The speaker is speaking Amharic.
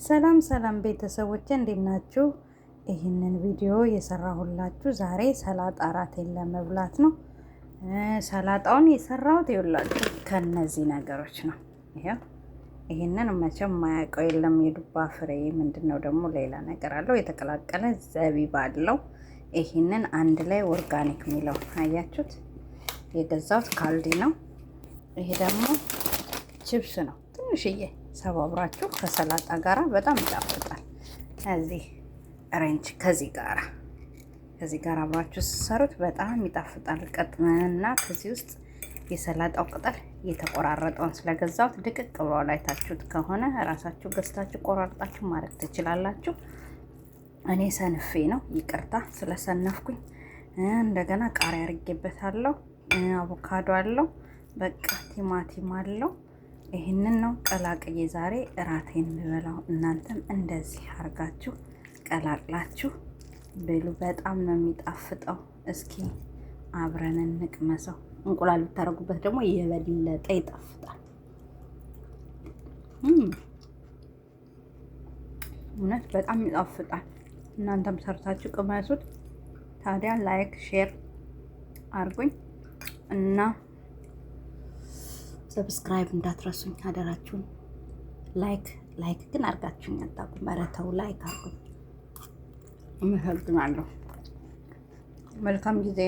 ሰላም ሰላም ቤተሰቦች እንዴት ናችሁ? ይህንን ቪዲዮ የሰራሁላችሁ ዛሬ ሰላጣ እራቴን ለመብላት ነው። ሰላጣውን የሰራሁት ይኸውላችሁ ከነዚህ ነገሮች ነው። ይህንን መቼም ማያውቀው የለም። የዱባ ፍሬ ምንድን ነው ደግሞ ሌላ ነገር አለው፣ የተቀላቀለ ዘቢብ አለው። ይህንን አንድ ላይ ኦርጋኒክ የሚለው አያችሁት? የገዛሁት ካልዲ ነው። ይሄ ደግሞ ችብስ ነው ትንሽዬ ሰባብራችሁ ከሰላጣ ጋራ በጣም ይጣፍጣል። ከዚህ ሬንች ከዚህ ጋራ አብራችሁ ስትሰሩት በጣም ይጣፍጣል። ቀጥነንና ከዚህ ውስጥ የሰላጣው ቅጠል የተቆራረጠውን ስለገዛሁት ድቅቅ ብሎ አይታችሁት ከሆነ ራሳችሁ ገዝታችሁ ቆራርጣችሁ ማድረግ ትችላላችሁ። እኔ ሰንፌ ነው፣ ይቅርታ ስለሰነፍኩኝ። እንደገና ቃሪያ አድርጌበታለሁ። አቮካዶ አለው፣ በቃ ቲማቲም አለው። ይህንን ነው ቀላቅዬ ዛሬ እራቴን ብበላው። እናንተም እንደዚህ አርጋችሁ ቀላቅላችሁ ብሉ። በጣም ነው የሚጣፍጠው። እስኪ አብረን እንቅመሰው። እንቁላል ብታረጉበት ደግሞ የበለጠ ይጣፍጣል። እውነት በጣም ይጣፍጣል። እናንተም ሰርታችሁ ቅመሱት። ታዲያ ላይክ ሼር አርጉኝ እና ሰብስክራይብ እንዳትረሱኝ አደራችሁን። ላይክ ግን አርጋችሁኝ አታውቁም። ኧረ ተው ላይክ አርጉኝ። አመሰግናለሁ። መልካም ጊዜ